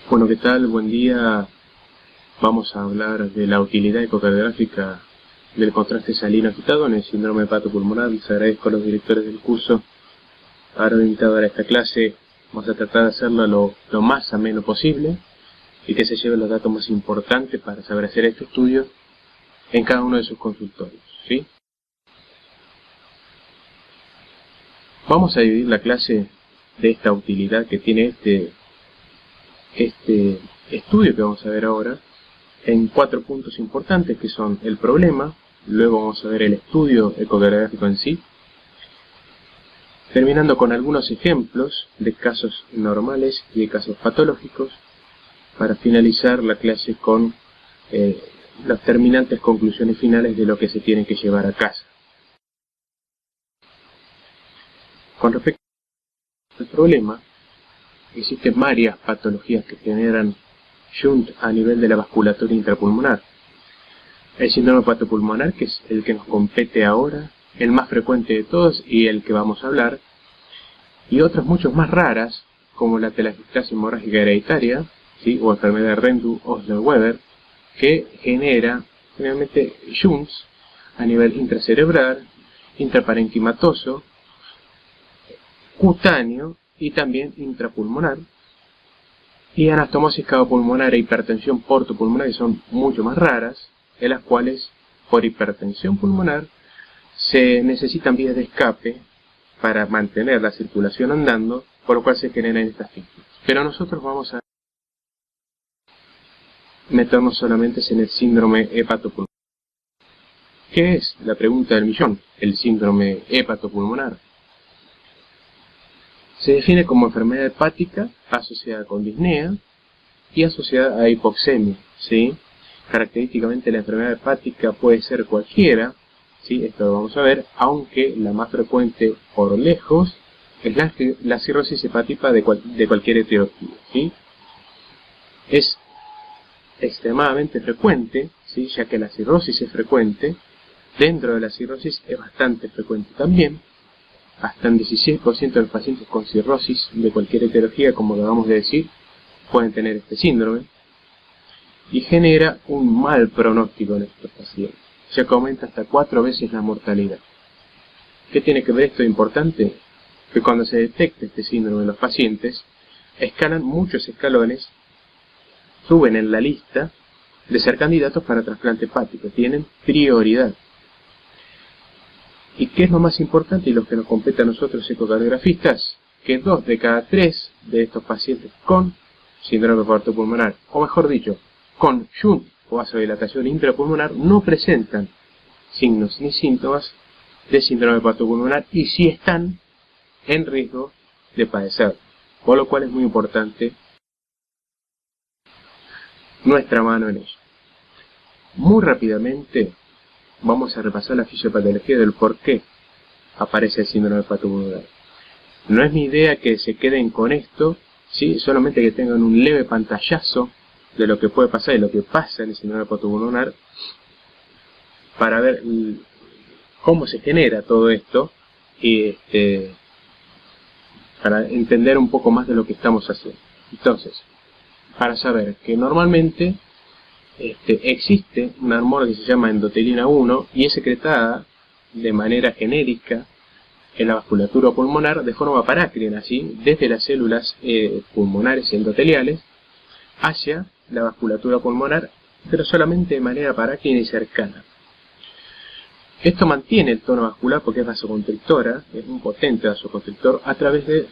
Bueno, ¿qué tal? Buen día. Vamos a hablar de la utilidad ecocardiográfica del contraste salino agitado en el síndrome hepatopulmonar. Les agradezco a los directores del curso haberme invitado a esta clase. Vamos a tratar de hacerlo lo más ameno posible y que se lleven los datos más importantes para saber hacer este estudio en cada uno de sus consultorios, ¿sí? Vamos a dividir la clase de esta utilidad que tiene este estudio que vamos a ver ahora en 4 puntos importantes, que son el problema, luego vamos a ver el estudio ecocardiográfico en sí, terminando con algunos ejemplos de casos normales y de casos patológicos, para finalizar la clase con las terminantes conclusiones finales de lo que se tiene que llevar a casa. Con respecto al problema, existen varias patologías que generan shunt a nivel de la vasculatura intrapulmonar. El síndrome hepatopulmonar, que es el que nos compete ahora, el más frecuente de todos y el que vamos a hablar, y otras muchos más raras, como la telangiectasia hemorrágica hereditaria, ¿sí? O enfermedad de Rendu-Osler-Weber, que genera generalmente shunts a nivel intracerebral, intraparenquimatoso, cutáneo y también intrapulmonar, y anastomosis cavopulmonar e hipertensión portopulmonar, que son mucho más raras, en las cuales por hipertensión pulmonar se necesitan vías de escape para mantener la circulación andando, por lo cual se generan estas síntomas. Pero nosotros vamos a meternos solamente en el síndrome hepatopulmonar. ¿Qué es? La pregunta del millón, el síndrome hepatopulmonar. Se define como enfermedad hepática asociada con disnea y asociada a hipoxemia, ¿sí? Característicamente la enfermedad hepática puede ser cualquiera, ¿sí? Esto lo vamos a ver, aunque la más frecuente por lejos es la cirrosis hepática de cualquier etiología, ¿sí? Es extremadamente frecuente, ¿sí? Ya que la cirrosis es frecuente, dentro de la cirrosis es bastante frecuente también. Hasta un 16% de los pacientes con cirrosis de cualquier etiología, como acabamos de decir, pueden tener este síndrome, y genera un mal pronóstico en estos pacientes, ya que aumenta hasta 4 veces la mortalidad. ¿Qué tiene que ver esto de importante? Que cuando se detecta este síndrome en los pacientes, escalan muchos escalones, suben en la lista de ser candidatos para trasplante hepático, tienen prioridad. ¿Y qué es lo más importante y lo que nos compete a nosotros ecocardiografistas? Que 2 de cada 3 de estos pacientes con síndrome hepatopulmonar, o mejor dicho, con shunt o vasodilatación intrapulmonar, no presentan signos ni síntomas de síndrome hepatopulmonar y sí están en riesgo de padecer, por lo cual es muy importante nuestra mano en ello. Muy rápidamente vamos a repasar la fisiopatología del por qué aparece el síndrome hepatopulmonar. No es mi idea que se queden con esto, ¿sí? Solamente que tengan un leve pantallazo de lo que puede pasar y lo que pasa en el síndrome hepatopulmonar, para ver cómo se genera todo esto y para entender un poco más de lo que estamos haciendo. Entonces, para saber que normalmente existe una hormona que se llama endotelina 1 y es secretada de manera genérica en la vasculatura pulmonar de forma parácrina, ¿sí? Desde las células pulmonares endoteliales hacia la vasculatura pulmonar, pero solamente de manera parácrina y cercana. Esto mantiene el tono vascular porque es vasoconstrictora, es un potente vasoconstrictor a través de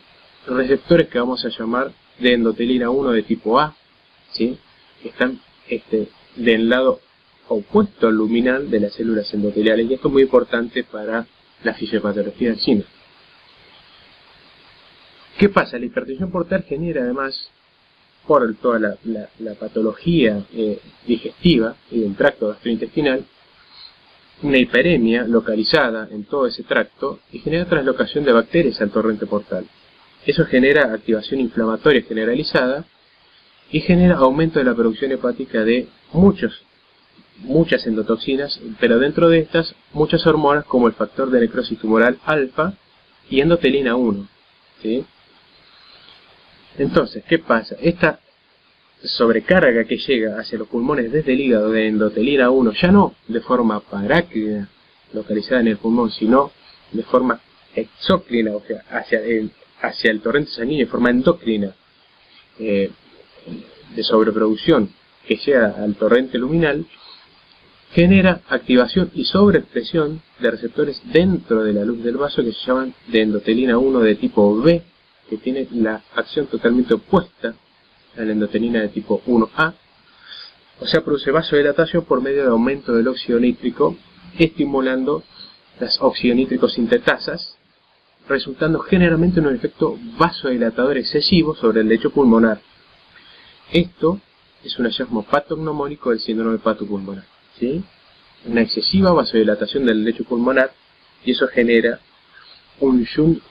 receptores que vamos a llamar de endotelina 1 de tipo A, ¿sí? Que están del lado opuesto al luminal de las células endoteliales, y esto es muy importante para la fisiopatología del síndrome. ¿Qué pasa? La hipertensión portal genera además, por toda la patología digestiva y del tracto gastrointestinal, una hiperemia localizada en todo ese tracto y genera traslocación de bacterias al torrente portal. Eso genera activación inflamatoria generalizada y genera aumento de la producción hepática de muchas endotoxinas, pero dentro de estas muchas hormonas como el factor de necrosis tumoral alfa y endotelina 1, ¿sí? Entonces, ¿qué pasa? Esta sobrecarga que llega hacia los pulmones desde el hígado de endotelina 1, ya no de forma parácrina localizada en el pulmón, sino de forma exócrina, o sea, hacia el torrente sanguíneo de forma endócrina, de sobreproducción que llega al torrente luminal, genera activación y sobreexpresión de receptores dentro de la luz del vaso que se llaman de endotelina 1 de tipo B, que tiene la acción totalmente opuesta a la endotelina de tipo 1A, o sea, produce vasodilatación por medio de aumento del óxido nítrico, estimulando las óxido nítrico sintetasas, resultando generalmente en un efecto vasodilatador excesivo sobre el lecho pulmonar. Esto es un hallazgo patognomónico del síndrome hepatopulmonar, ¿sí? Una excesiva vasodilatación del lecho pulmonar, y eso genera un shunt,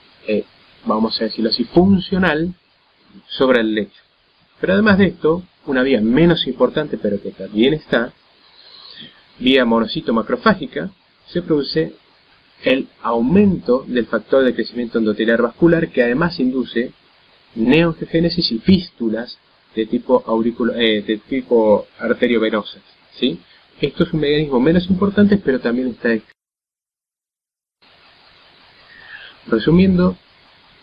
vamos a decirlo así, funcional sobre el lecho. Pero además de esto, una vía menos importante, pero que también está, vía monocito macrofágica, se produce el aumento del factor de crecimiento endotelial vascular, que además induce neoangiogénesis y fístulas de tipo arteriovenosas, ¿sí? Esto es un mecanismo menos importante, pero también está. Resumiendo,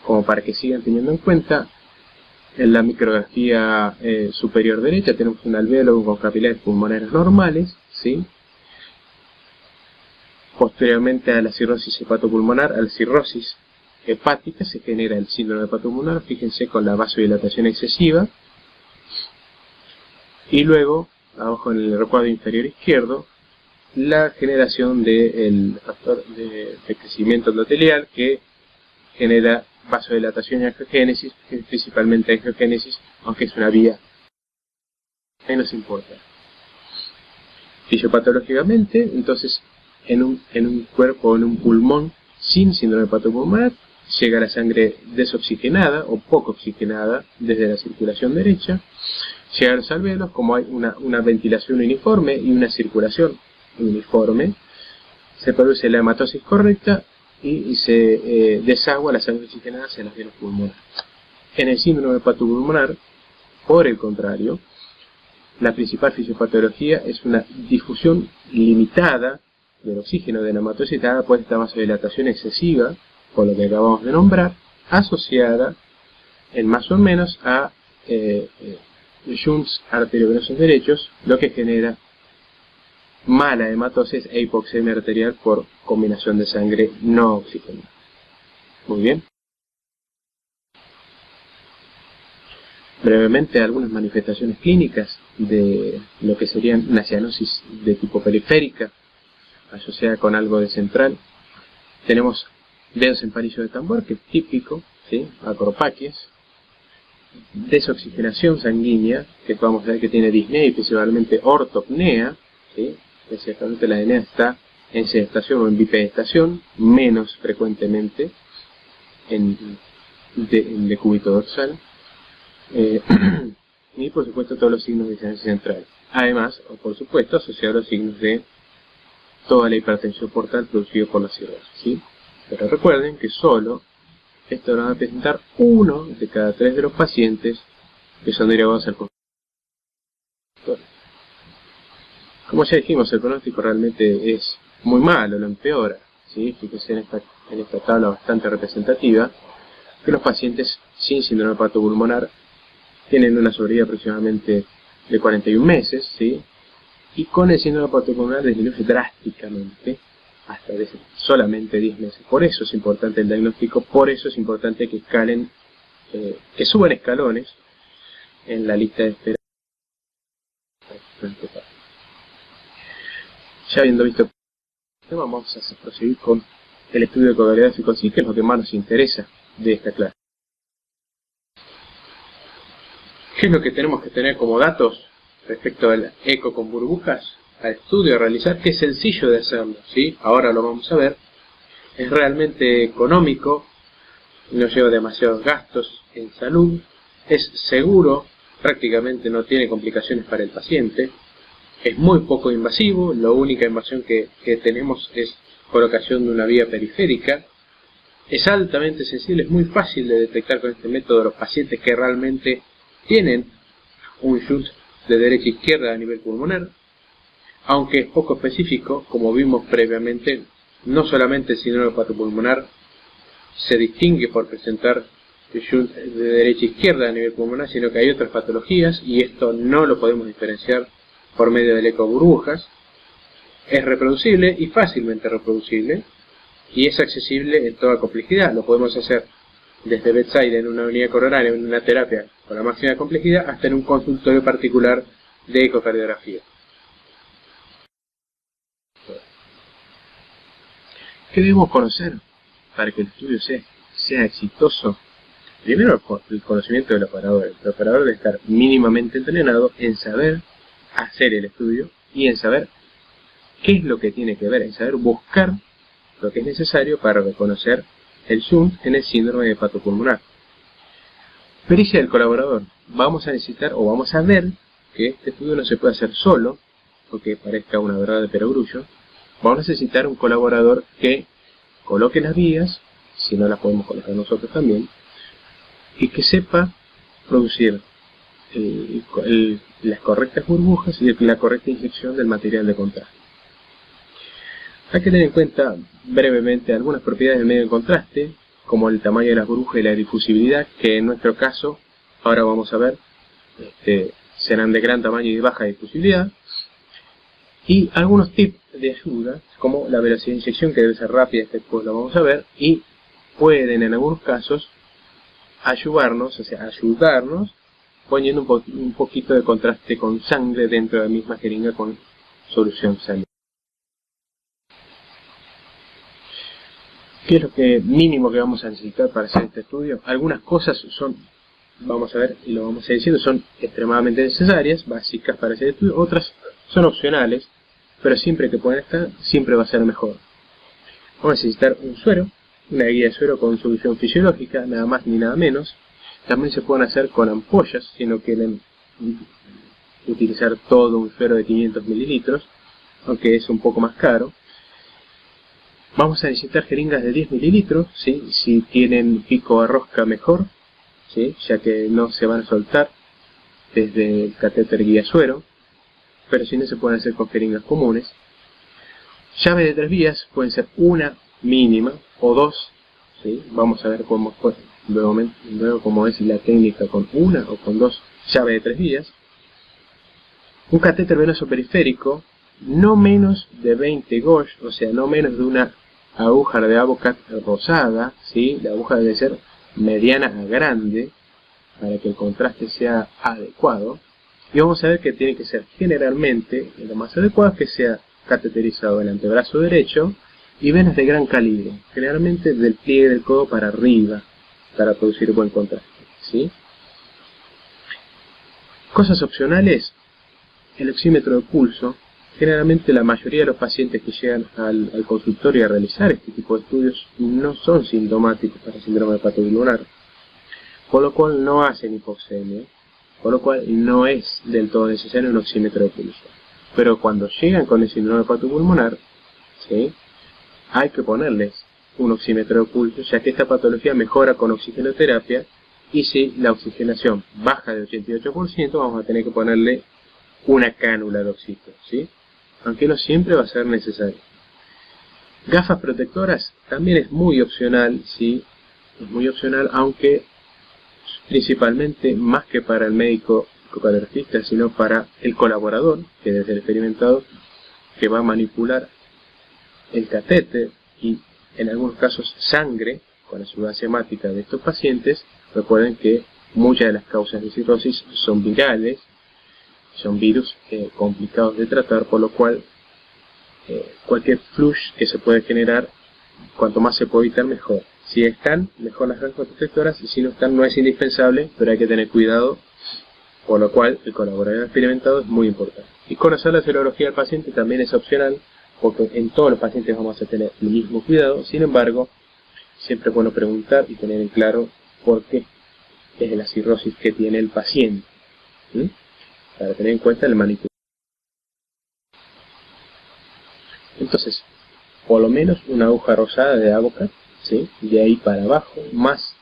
como para que sigan teniendo en cuenta, en la micrografía superior derecha tenemos un alvéolo con capilares pulmonares normales, ¿sí? Posteriormente a la cirrosis hepatopulmonar, a la cirrosis hepática, se genera el síndrome hepatopulmonar, fíjense, con la vasodilatación excesiva. Y luego, abajo en el recuadro inferior izquierdo, la generación del factor de crecimiento endotelial que genera vasodilatación y angiogénesis, principalmente angiogénesis, aunque es una vía menos importante. Fisiopatológicamente, entonces, en un cuerpo, en un pulmón sin síndrome hepatopulmonar, llega la sangre desoxigenada o poco oxigenada desde la circulación derecha, llega a los alvéolos, como hay una ventilación uniforme y una circulación uniforme, se produce la hematosis correcta y se desagua la sangre oxigenada hacia las venas pulmonares. En el síndrome hepatopulmonar, por el contrario, la principal fisiopatología es una difusión limitada del oxígeno de la hematosis dada por esta vasodilatación excesiva, por lo que acabamos de nombrar, asociada en más o menos a shunts arteriovenosos derechos, lo que genera mala hematosis e hipoxemia arterial por combinación de sangre no oxigenada. Muy bien. Brevemente, algunas manifestaciones clínicas de lo que serían una cianosis de tipo periférica, asociada con algo de central. Tenemos dedos en palillo de tambor, que es típico, ¿sí? Acropaquias. Desoxigenación sanguínea, que vamos a ver que tiene disnea y principalmente ortopnea, ¿sí? Ciertamente la disnea está en sedestación o en bipedestación, menos frecuentemente en decúbito dorsal. Y por supuesto todos los signos de cianosis central. Además, por supuesto, asociados a los signos de toda la hipertensión portal producido por la cirrosis, ¿sí? Pero recuerden que solo esto lo van a presentar 1 de cada 3 de los pacientes que son derivados al consultorio. Como ya dijimos, el pronóstico realmente es muy malo, lo empeora, ¿sí? Fíjense en esta tabla bastante representativa que los pacientes sin síndrome hepatopulmonar tienen una sobrevida aproximadamente de 41 meses, ¿sí? Y con el síndrome hepatopulmonar disminuye drásticamente hasta de solamente 10 meses. Por eso es importante el diagnóstico, por eso es importante que escalen, que suban escalones en la lista de espera. Ya habiendo visto el tema, vamos a proseguir con el estudio de coagulabilidad de FICOSIS, que es lo que más nos interesa de esta clase. ¿Qué es lo que tenemos que tener como datos respecto al eco con burbujas? Al estudio a realizar, que es sencillo de hacerlo, ¿sí? Ahora lo vamos a ver. Es realmente económico, no lleva demasiados gastos en salud, es seguro, prácticamente no tiene complicaciones para el paciente, es muy poco invasivo, la única invasión que tenemos es colocación de una vía periférica, es altamente sensible, es muy fácil de detectar con este método los pacientes que realmente tienen un shunt de derecha a izquierda a nivel pulmonar, aunque es poco específico, como vimos previamente. No solamente el síndrome hepatopulmonar se distingue por presentar el shunt de derecha a izquierda a nivel pulmonar, sino que hay otras patologías, y esto no lo podemos diferenciar por medio del eco burbujas. Es reproducible y fácilmente reproducible, y es accesible en toda complejidad. Lo podemos hacer desde bedside en una unidad coronaria, en una terapia con la máxima complejidad, hasta en un consultorio particular de ecocardiografía. ¿Qué debemos conocer para que el estudio sea exitoso? Primero, el conocimiento del operador. El operador debe estar mínimamente entrenado en saber hacer el estudio y en saber qué es lo que tiene que ver, en saber buscar lo que es necesario para reconocer el shunt en el síndrome hepatopulmonar. Pericia del colaborador. Vamos a necesitar, o vamos a ver, que este estudio no se puede hacer solo, aunque parezca una verdad de perogrullo. Vamos a necesitar un colaborador que coloque las vías, si no las podemos colocar nosotros también, y que sepa producir las correctas burbujas y la correcta inyección del material de contraste. Hay que tener en cuenta brevemente algunas propiedades del medio de contraste, como el tamaño de las burbujas y la difusibilidad, que en nuestro caso, ahora vamos a ver, serán de gran tamaño y de baja difusibilidad. Y algunos tips de ayuda, como la velocidad de inyección, que debe ser rápida, después lo vamos a ver, y pueden en algunos casos ayudarnos poniendo un poquito de contraste con sangre dentro de la misma jeringa con solución salina. ¿Qué es lo mínimo que vamos a necesitar para hacer este estudio? Algunas cosas son, vamos a ver y lo vamos a ir diciendo, son extremadamente necesarias, básicas para hacer el estudio. Otras son opcionales, pero siempre que puedan estar, siempre va a ser mejor. Vamos a necesitar un suero, una guía de suero con solución fisiológica, nada más ni nada menos. También se pueden hacer con ampollas, si no quieren utilizar todo un suero de 500 mililitros, aunque es un poco más caro. Vamos a necesitar jeringas de 10 mililitros, ¿sí? Si tienen pico a rosca mejor, ¿sí? Ya que no se van a soltar desde el catéter guía suero, pero si no se pueden hacer con jeringas comunes. Llave de 3 vías, pueden ser una mínima o dos, ¿sí? Vamos a ver luego cómo es la técnica con una o con dos llaves de 3 vías. Un catéter venoso periférico, no menos de 20 gauge, o sea, no menos de una aguja de Avocat rosada, ¿sí? La aguja debe ser mediana a grande para que el contraste sea adecuado. Y vamos a ver que tiene que ser generalmente, lo más adecuado, que sea cateterizado el antebrazo derecho y venas de gran calibre, generalmente del pliegue del codo para arriba, para producir buen contraste, ¿sí? Cosas opcionales, el oxímetro de pulso. Generalmente la mayoría de los pacientes que llegan al consultorio a realizar este tipo de estudios no son sintomáticos para el síndrome hepatopulmonar, con lo cual no hacen hipoxemia, con lo cual no es del todo necesario un oxímetro de pulso. Pero cuando llegan con el síndrome hepatopulmonar, ¿sí? Hay que ponerles un oxímetro de pulso, ya que esta patología mejora con oxigenoterapia, y si la oxigenación baja de 88%, vamos a tener que ponerle una cánula de oxígeno, ¿sí? Aunque no siempre va a ser necesario. Gafas protectoras también es muy opcional, ¿sí? Es muy opcional, aunque principalmente más que para el médico ecocardiografista, sino para el colaborador, que es el experimentado, que va a manipular el catéter y en algunos casos sangre con la sudancia hemática de estos pacientes. Recuerden que muchas de las causas de cirrosis son virales, son virus complicados de tratar, por lo cual cualquier flush que se puede generar, cuanto más se puede evitar, mejor. Si están, mejor las gafas protectoras, y si no están, no es indispensable, pero hay que tener cuidado, por lo cual el colaborador experimentado es muy importante. Y conocer la serología del paciente también es opcional, porque en todos los pacientes vamos a tener el mismo cuidado. Sin embargo, siempre es bueno preguntar y tener en claro por qué es la cirrosis que tiene el paciente, ¿sí? Para tener en cuenta el manipulador. Entonces, por lo menos una aguja rosada de Avocat, ¿sí? De ahí para abajo, más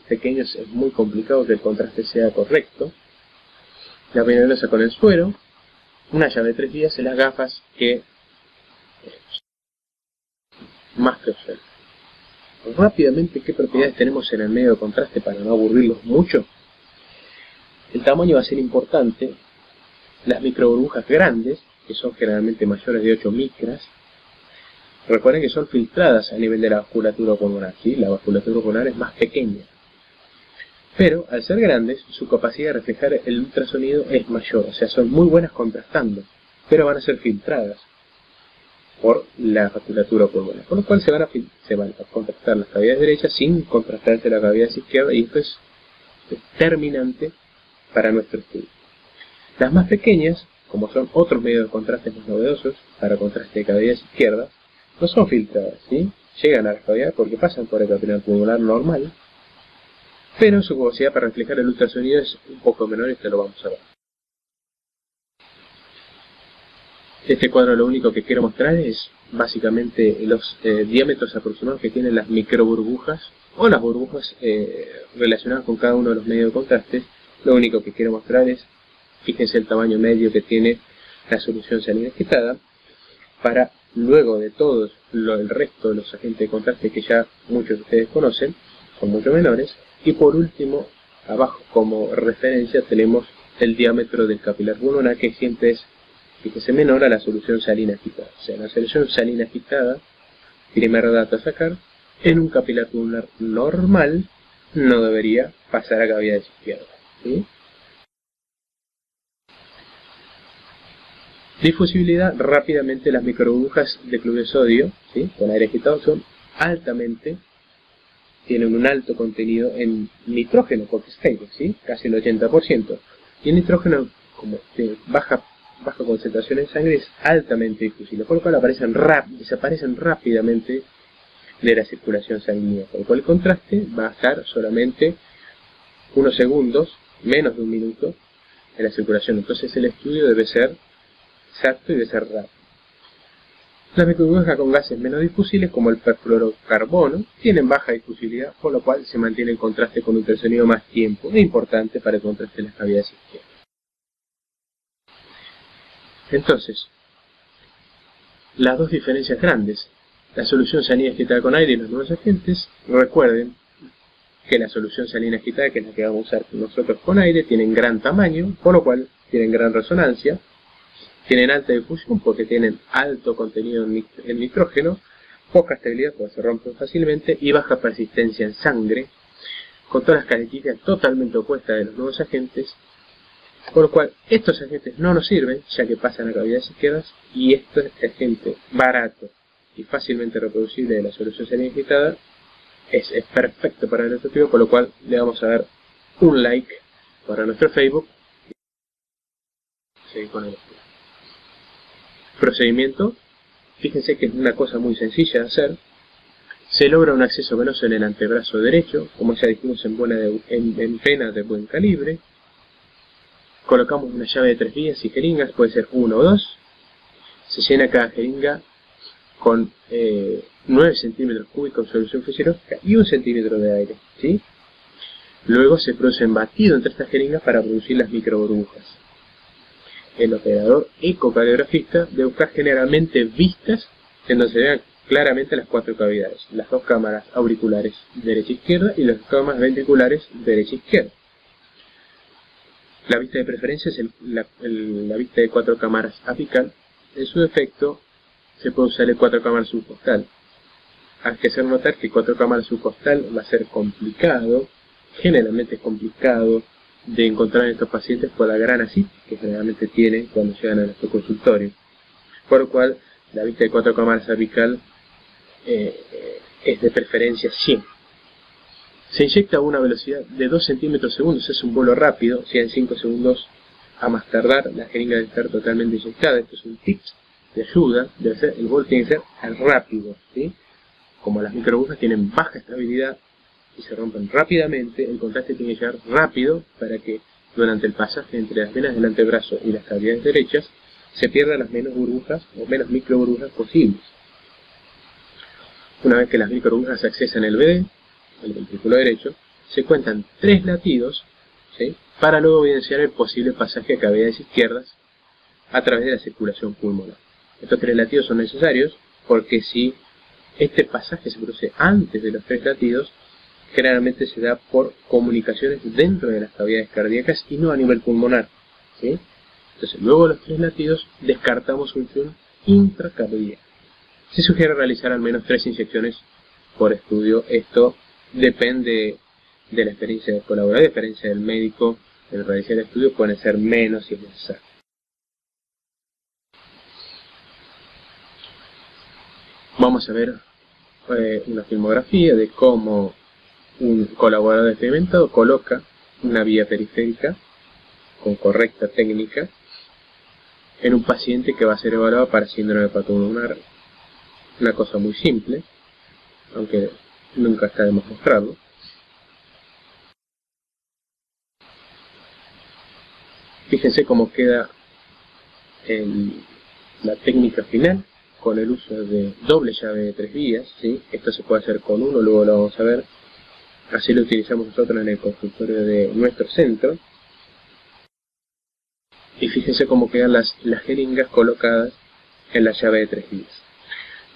pequeños es muy complicado que el contraste sea correcto, la venenosa con el suero, una llave de 3 vías y las gafas que más que observan. Rápidamente, ¿qué propiedades tenemos en el medio de contraste para no aburrirlos mucho? El tamaño va a ser importante. Las microburbujas grandes, que son generalmente mayores de 8 micras, recuerden que son filtradas a nivel de la vasculatura pulmonar, ¿sí? La vasculatura pulmonar es más pequeña. Pero, al ser grandes, su capacidad de reflejar el ultrasonido es mayor, o sea, son muy buenas contrastando, pero van a ser filtradas por la vasculatura pulmonar, por lo cual se van a contrastar las cavidades derechas sin contrastarse las cavidades izquierdas, y esto es determinante para nuestro estudio. Las más pequeñas, como son otros medios de contraste más novedosos para contraste de cavidades izquierdas, no son filtradas, ¿sí? Llegan a las cavidades porque pasan por el capilar pulmonar normal, pero su capacidad para reflejar el ultrasonido es un poco menor, y esto lo vamos a ver. Este cuadro lo único que quiero mostrar es básicamente los diámetros aproximados que tienen las microburbujas o las burbujas relacionadas con cada uno de los medios de contraste. Lo único que quiero mostrar es, fíjense el tamaño medio que tiene la solución salina agitada, para luego de todos el resto de los agentes de contraste que ya muchos de ustedes conocen, son mucho menores. Y por último, abajo como referencia tenemos el diámetro del capilar pulmonar, que siempre es, fíjese, menor a la solución salina agitada. O sea, la solución salina agitada, primer dato a sacar, en un capilar pulmonar normal no debería pasar a cavidades izquierdas, ¿sí? Difusibilidad, rápidamente, las microburbujas de cloruro de sodio, ¿sí?, con aire agitado tienen un alto contenido en nitrógeno por stable, ¿sí?, casi el 80%. Y el nitrógeno, como tiene baja concentración en sangre, es altamente difusible, por lo cual desaparecen rápidamente de la circulación sanguínea, por lo cual el contraste va a estar solamente unos segundos, menos de un minuto, en la circulación. Entonces el estudio debe ser exacto y debe ser rápido. Las microburbujas con gases menos difusibles, como el perfluorocarbono, tienen baja difusibilidad, por lo cual se mantiene el contraste con ultrasonido más tiempo, es importante para el contraste de las cavidades izquierdas. Entonces, las dos diferencias grandes, la solución salina agitada con aire y los nuevos agentes. Recuerden que la solución salina agitada, que es la que vamos a usar nosotros con aire, tienen gran tamaño, por lo cual tienen gran resonancia, tienen alta difusión porque tienen alto contenido en nitrógeno, poca estabilidad porque se rompen fácilmente, y baja persistencia en sangre, con todas las características totalmente opuestas de los nuevos agentes, por lo cual estos agentes no nos sirven, ya que pasan a cavidades izquierdas, y este agente barato y fácilmente reproducible de la solución salina agitada es perfecto para nuestro estudio, por lo cual le vamos a dar un like para nuestro Facebook y seguir con el estudio. Procedimiento, fíjense que es una cosa muy sencilla de hacer. Se logra un acceso venoso en el antebrazo derecho, como ya dijimos, en venas de buen calibre. Colocamos una llave de 3 vías y jeringas, puede ser 1 o 2. Se llena cada jeringa con 9 centímetros cúbicos de solución fisiológica y 1 centímetro de aire, ¿sí? Luego se produce un batido entre estas jeringas para producir las microburbujas. El operador ecocardiografista debe buscar generalmente vistas en donde se vean claramente las 4 cavidades, las 2 cámaras auriculares derecha-izquierda y las 2 cámaras ventriculares derecha-izquierda. La vista de preferencia es la vista de 4 cámaras apical. En su defecto, se puede usar el 4 cámaras subcostal. Hay que hacer notar que 4 cámaras subcostal va a ser complicado, generalmente es complicado de encontrar en estos pacientes por la gran ascitis que generalmente tienen cuando llegan a nuestro consultorio. Por lo cual, la vista de 4 cámaras apical es de preferencia 100. Se inyecta a una velocidad de 2 centímetros segundos, es un vuelo rápido, o sea, en 5 segundos a más tardar la jeringa debe estar totalmente inyectada. Esto es un tip de ayuda, el vuelo tiene que ser rápido, ¿sí? Como las microburbujas tienen baja estabilidad y se rompen rápidamente, el contraste tiene que llegar rápido para que durante el pasaje entre las venas del antebrazo y las cavidades derechas se pierdan las menos burbujas o menos microburbujas posibles. Una vez que las microburbujas accesan el BD, el ventrículo derecho, se cuentan 3 latidos, ¿sí?, para luego evidenciar el posible pasaje a cavidades izquierdas a través de la circulación pulmonar. Estos 3 latidos son necesarios porque si este pasaje se produce antes de los 3 latidos, generalmente se da por comunicaciones dentro de las cavidades cardíacas y no a nivel pulmonar, ¿sí? Entonces, luego de los 3 latidos, descartamos función intracardíaca. Se sugiere realizar al menos 3 inyecciones por estudio. Esto depende de la experiencia del colaborador, de la experiencia del médico. En realizar el estudio pueden ser menos si es necesario. Vamos a ver una filmografía de cómo un colaborador experimentado coloca una vía periférica con correcta técnica en un paciente que va a ser evaluado para síndrome hepatopulmonar. Una cosa muy simple, aunque nunca está de más mostrarlo. Fíjense cómo queda la técnica final con el uso de doble llave de 3 vías, ¿sí? Esto se puede hacer con uno, luego lo vamos a ver. Así lo utilizamos nosotros en el consultorio de nuestro centro. Y fíjense cómo quedan las jeringas colocadas en la llave de 3 vías.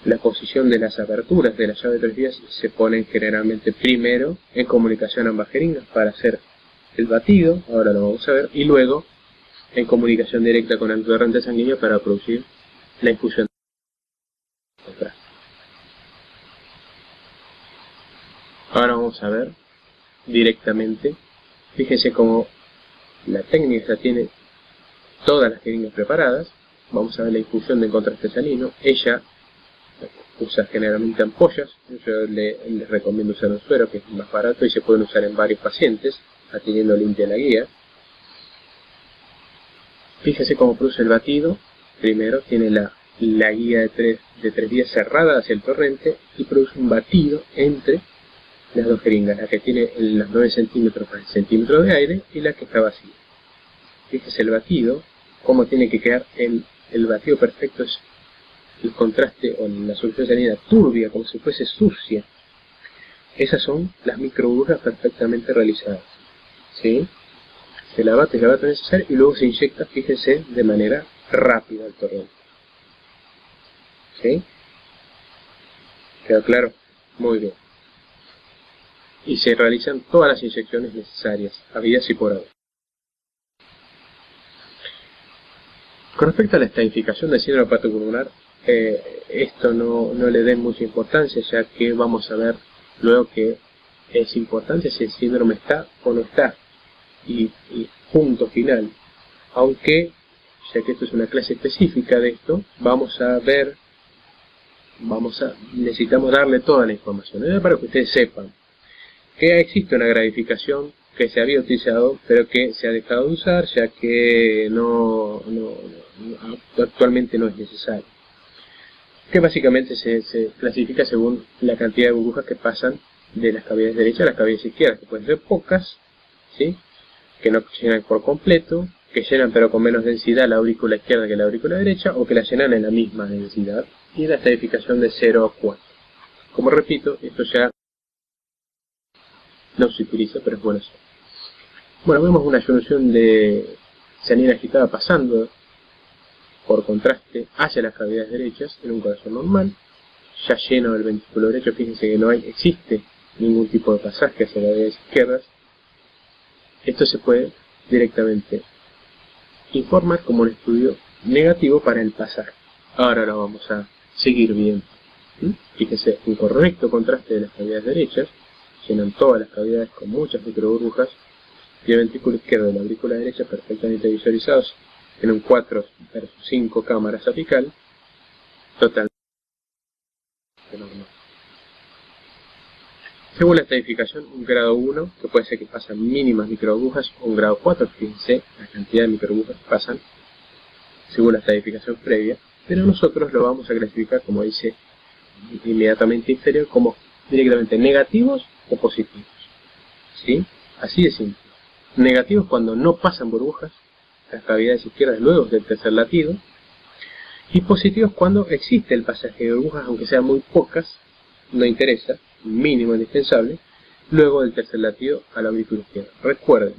La posición de las aberturas de la llave de 3 vías se ponen generalmente primero en comunicación a ambas jeringas para hacer el batido, ahora lo vamos a ver, y luego en comunicación directa con el torrente sanguíneo para producir la infusión. Ahora vamos a ver directamente, fíjense cómo la técnica ya tiene todas las jeringas preparadas. Vamos a ver la infusión de contraste salino. Ella usa generalmente ampollas, yo les recomiendo usar un suero que es más barato y se pueden usar en varios pacientes, teniendo limpia la guía. Fíjese cómo produce el batido. Primero tiene la guía de tres vías cerrada hacia el torrente y produce un batido entre las 2 jeringas, la que tiene los 9 centímetros por el centímetro de aire y la que está vacía. Fíjese el batido, cómo tiene que quedar el batido perfecto, es el contraste o la solución salina turbia, como si fuese sucia. Esas son las microburbujas perfectamente realizadas, ¿sí? Se la bate necesario y luego se inyecta, fíjense, de manera rápida al torrente. ¿Sí? ¿Quedó claro? Muy bien. Y se realizan todas las inyecciones necesarias, habidas y por haber. Con respecto a la estadificación del síndrome hepatopulmonar, esto no le den mucha importancia, ya que vamos a ver luego que es importante si el síndrome está o no está. Y punto final. Aunque, ya que esto es una clase específica de esto, necesitamos darle toda la información, para que ustedes sepan que existe una gradificación que se había utilizado, pero que se ha dejado de usar, ya que actualmente no es necesario. Que básicamente se clasifica según la cantidad de burbujas que pasan de las cavidades derechas a las cavidades izquierdas, que pueden ser pocas, ¿sí?, que no llenan por completo, que llenan pero con menos densidad la aurícula izquierda que la aurícula derecha, o que la llenan en la misma densidad, y la estadificación de 0 a 4. Como repito, esto ya no se utiliza, pero es bueno. Bueno, vemos una solución de cianina agitada pasando por contraste hacia las cavidades derechas en un corazón normal, ya lleno del ventrículo derecho. Fíjense que no existe ningún tipo de pasaje hacia las cavidades izquierdas. Esto se puede directamente informar como un estudio negativo para el pasaje. Ahora lo vamos a seguir viendo. Fíjense, un correcto contraste de las cavidades derechas, llenan todas las cavidades con muchas microburbujas, y el ventrículo izquierdo y la aurícula derecha perfectamente visualizados en un 4 versus 5 cámaras apical, totalmente normal. Según la estadificación, un grado 1, que puede ser que pasan mínimas microburbujas, o un grado 4, fíjense la cantidad de microburbujas que pasan, según la estadificación previa, pero nosotros lo vamos a clasificar, como dice inmediatamente inferior, como directamente negativos o positivos. ¿Sí? Así de simple. Negativos cuando no pasan burbujas, las cavidades izquierdas luego del tercer latido, y positivos cuando existe el pasaje de burbujas, aunque sean muy pocas, no interesa, mínimo indispensable, luego del tercer latido a la aurícula izquierda. Recuerden,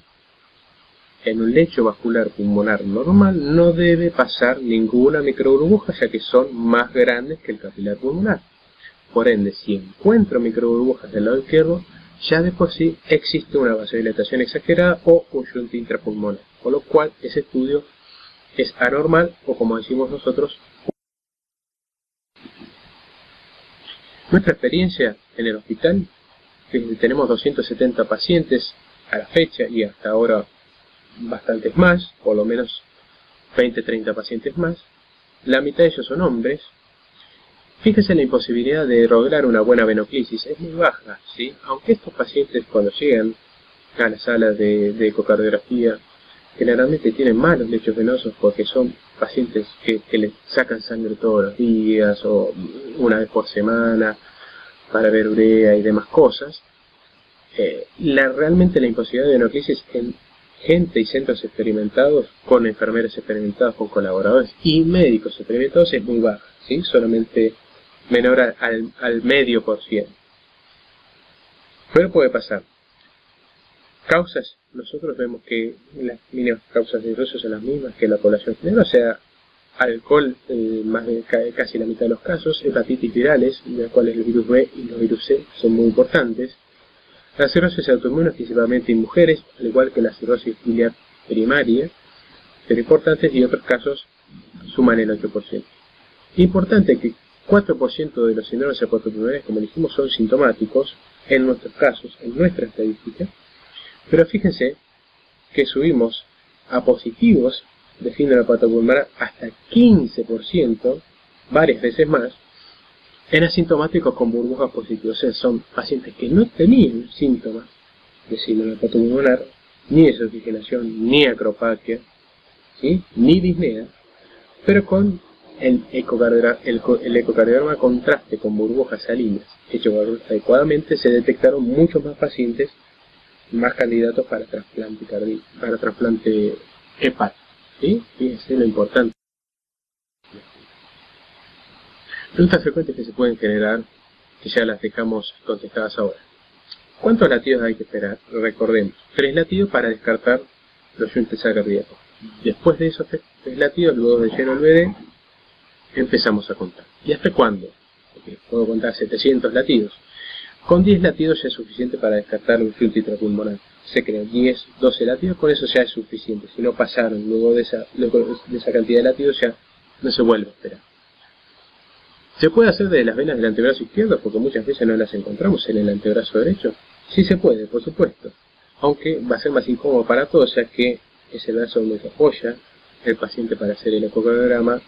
en un lecho vascular pulmonar normal no debe pasar ninguna microburbuja, ya que son más grandes que el capilar pulmonar. Por ende, si encuentro microburbujas del lado izquierdo, ya de por sí existe una vasodilatación exagerada o un shunt intrapulmonar, con lo cual ese estudio es anormal o, como decimos nosotros, nuestra experiencia en el hospital, que tenemos 270 pacientes a la fecha y hasta ahora bastantes más, por lo menos 20-30 pacientes más, la mitad de ellos son hombres. Fíjese en la imposibilidad de lograr una buena venoclisis, es muy baja, ¿sí? Aunque estos pacientes cuando llegan a la sala de ecocardiografía generalmente tienen malos lechos venosos porque son pacientes que les sacan sangre todos los días o una vez por semana para ver urea y demás cosas. Realmente la imposibilidad de venoclisis en gente y centros experimentados, con enfermeros experimentados, con colaboradores y médicos experimentados, es muy baja, ¿sí? Solamente menor al medio por ciento. Pero puede pasar. Causas, nosotros vemos que las mínimas causas de cirrosis son las mismas que la población general, o sea, alcohol, más de casi la mitad de los casos, hepatitis virales, de las cuales el virus B y los virus C son muy importantes. La cirrosis autoinmune principalmente en mujeres, al igual que la cirrosis biliar primaria, pero importantes, y otros casos suman el 8%. Importante que 4% de los síndromes hepatopulmonares, como dijimos, son sintomáticos en nuestros casos, en nuestra estadística, pero fíjense que subimos a positivos de síndrome hepatopulmonar hasta 15%, varias veces más, en asintomáticos con burbujas positivas. O sea, son pacientes que no tenían síntomas de síndrome hepatopulmonar, ni de desoxigenación, ni acropaquia, ¿sí? Ni disnea, pero con el ecocardiograma contraste con burbujas salinas hecho adecuadamente, se detectaron muchos más pacientes, más candidatos para trasplante cardíaco, para trasplante hepático, ¿sí? Fíjense lo importante. Preguntas frecuentes que se pueden generar, que ya las dejamos contestadas ahora. ¿Cuántos latidos hay que esperar? Recordemos, 3 latidos para descartar los shunts cardíacos. Después de esos 3 latidos, luego de lleno el BD, empezamos a contar. ¿Y hasta cuándo? Porque puedo contar 700 latidos. Con 10 latidos ya es suficiente para descartar un shunt intrapulmonar. Se crean 10, 12 latidos, con eso ya es suficiente. Si no pasaron luego de esa cantidad de latidos, ya no se vuelve a esperar. ¿Se puede hacer desde las venas del antebrazo izquierdo? Porque muchas veces no las encontramos en el antebrazo derecho. Sí se puede, por supuesto. Aunque va a ser más incómodo para todos, ya que es el brazo donde se apoya el paciente para hacer el ecocardiograma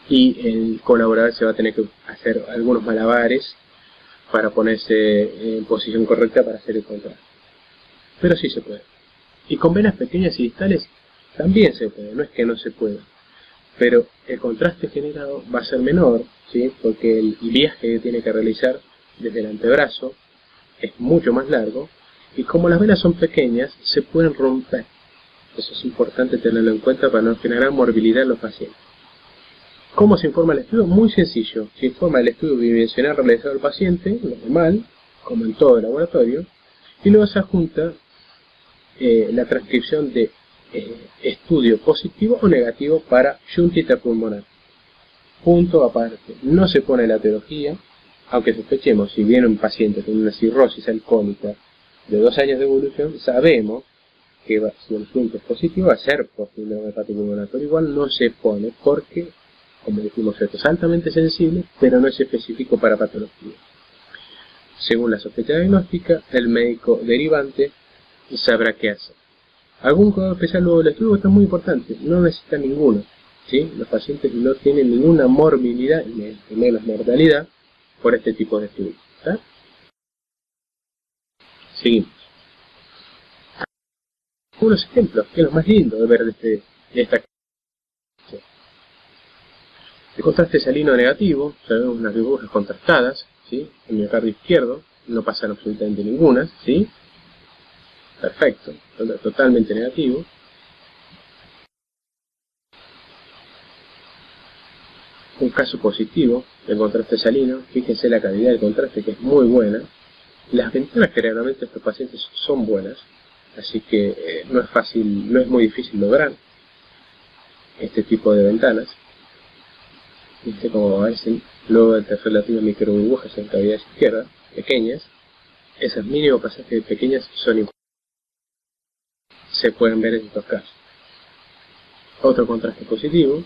y el colaborador se va a tener que hacer algunos malabares para ponerse en posición correcta para hacer el contraste. Pero sí se puede. Y con venas pequeñas y distales también se puede, no es que no se pueda. Pero el contraste generado va a ser menor, ¿sí? Porque el viaje que tiene que realizar desde el antebrazo es mucho más largo, y como las venas son pequeñas, se pueden romper. Eso es importante tenerlo en cuenta para no generar morbilidad en los pacientes. ¿Cómo se informa el estudio? Muy sencillo. Se informa el estudio bidimensional realizado al paciente, normal, como en todo el laboratorio, y luego se adjunta la transcripción de estudio positivo o negativo para shunt intrapulmonar. Punto aparte, no se pone la etiología, aunque sospechemos, si viene un paciente con una cirrosis alcohólica de 2 años de evolución, sabemos que si el shunt es positivo va a ser por síndrome hepatopulmonar, pero igual no se pone porque, como dijimos, esto es altamente sensible, pero no es específico para patología. Según la sospecha diagnóstica, el médico derivante sabrá qué hacer. Algún cuadro especial luego del estudio está muy importante, no necesita ninguno, ¿sí? Los pacientes no tienen ninguna morbilidad, ni menos mortalidad, por este tipo de estudios, ¿está? Seguimos. Unos ejemplos, que es lo más lindo de ver de esta. El contraste salino negativo, sabemos unas burbujas contrastadas, ¿sí? En el miocardio izquierdo, no pasan absolutamente ninguna, ¿sí? Perfecto, totalmente negativo. Un caso positivo del contraste salino, fíjense la calidad del contraste que es muy buena. Las ventanas generalmente de estos pacientes son buenas, así que no es fácil, no es muy difícil lograr este tipo de ventanas. ¿Viste cómo aparecen luego del tercer latido microburbujas en cavidades izquierdas, pequeñas? Esos mínimos pasajes pequeñas son importantes. Se pueden ver en estos casos. Otro contraste positivo,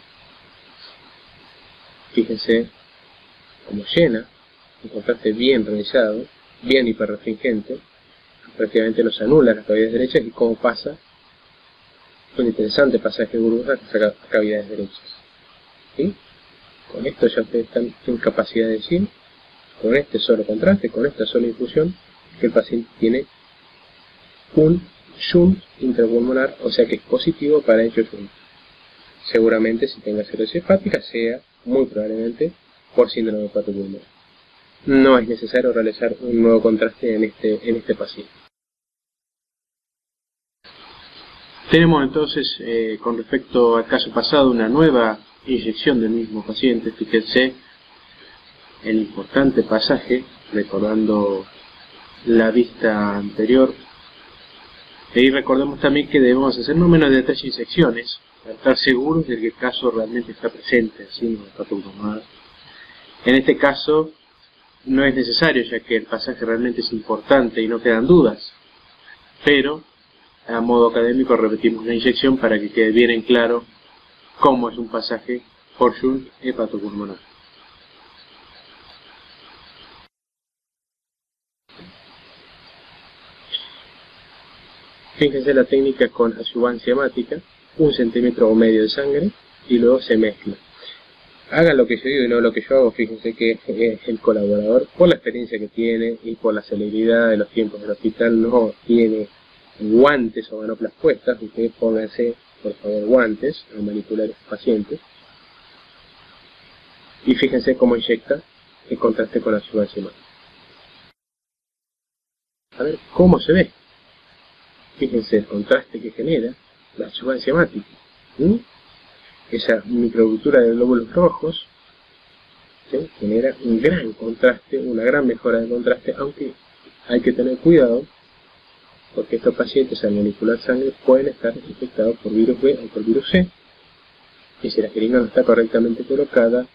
fíjense cómo llena, un contraste bien realizado, bien hiperrefringente, prácticamente nos anula las cavidades derechas y cómo pasa un interesante pasaje de burbujas a cavidades derechas. ¿Sí? Con esto ya ustedes están en capacidad de decir, con este solo contraste, con esta sola infusión, que el paciente tiene un shunt intrapulmonar, o sea que es positivo para dicho shunt. Seguramente si tenga cirrosis hepática sea, muy probablemente, por síndrome hepatopulmonar. No es necesario realizar un nuevo contraste en este paciente. Tenemos entonces, con respecto al caso pasado, una nueva inyección del mismo paciente. Fíjense el importante pasaje, recordando la vista anterior. Y recordemos también que debemos hacer no menos de 3 inyecciones para estar seguros de que el caso realmente está presente, el síndrome hepatopulmonar. En este caso no es necesario, ya que el pasaje realmente es importante y no quedan dudas, pero a modo académico repetimos la inyección para que quede bien en claro cómo es un pasaje por shunt hepatopulmonar. Fíjense la técnica con adyuvancia hemática, 1 centímetro o medio de sangre y luego se mezcla. Hagan lo que yo digo y no lo que yo hago. Fíjense que el colaborador, por la experiencia que tiene y por la celeridad de los tiempos del hospital, no tiene guantes o manoplas puestas. Ustedes pónganse por favor guantes al manipular a estos pacientes y fíjense cómo inyecta el contraste con la adyuvancia hemática. A ver cómo se ve. Fíjense el contraste que genera la adyuvancia hemática. Esa microruptura de glóbulos rojos, ¿sí?, genera un gran contraste, una gran mejora de contraste, aunque hay que tener cuidado porque estos pacientes al manipular sangre pueden estar infectados por virus B o por virus C, y si la jeringa no está correctamente colocada,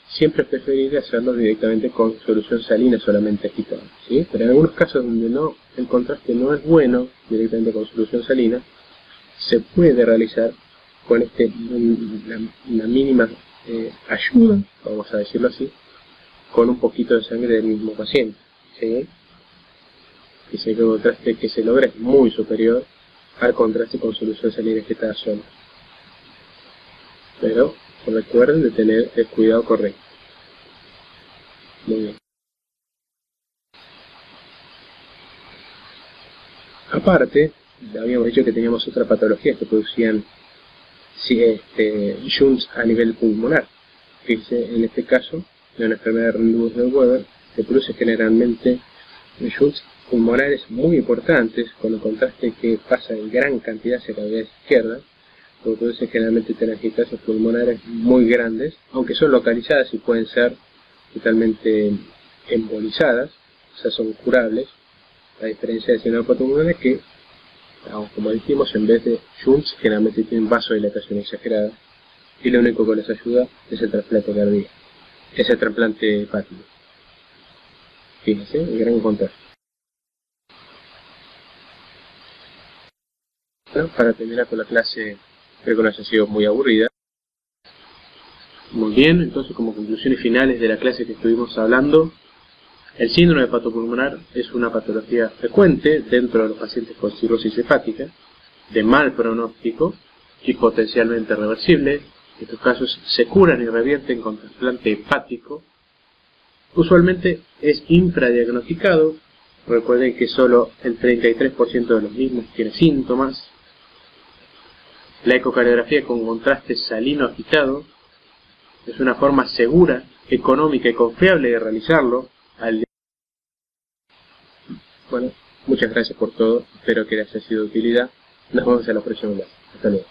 siempre es preferible hacerlo directamente con solución salina solamente agitada, ¿sí? Pero en algunos casos donde el contraste no es bueno directamente con solución salina, se puede realizar con una mínima ayuda, vamos a decirlo así, con un poquito de sangre del mismo paciente, ¿sí? Y si el contraste que se logra es muy superior al contraste con solución salina agitada sola. Pero recuerden de tener el cuidado correcto. Muy bien. Aparte, habíamos dicho que teníamos otras patologías que producían shunts a nivel pulmonar. Fíjense, en este caso, de una enfermedad de Rindus-Weber, se produce generalmente shunts pulmonares muy importantes, con el contraste que pasa en gran cantidad hacia la cavidad izquierda, lo que produce generalmente telangiectasias pulmonares muy grandes, aunque son localizadas y pueden ser totalmente embolizadas, o sea, son curables, a diferencia de síndrome hepatopulmonar que, como dijimos, en vez de shunts, generalmente tienen vasodilatación exagerada, y lo único que les ayuda es el trasplante cardíaco, es el trasplante hepático. Fíjense, el gran contraste. Bueno, para terminar con la clase, creo que no haya sido muy aburrida. Muy bien, entonces como conclusiones finales de la clase que estuvimos hablando, el síndrome hepatopulmonar es una patología frecuente dentro de los pacientes con cirrosis hepática, de mal pronóstico y potencialmente reversible. Estos casos se curan y revierten con trasplante hepático. Usualmente es infradiagnosticado. Recuerden que solo el 33% de los mismos tiene síntomas. La ecocardiografía con contraste salino agitado es una forma segura, económica y confiable de realizarlo. Bueno, muchas gracias por todo. Espero que les haya sido de utilidad. Nos vemos en la próxima clase. Hasta luego.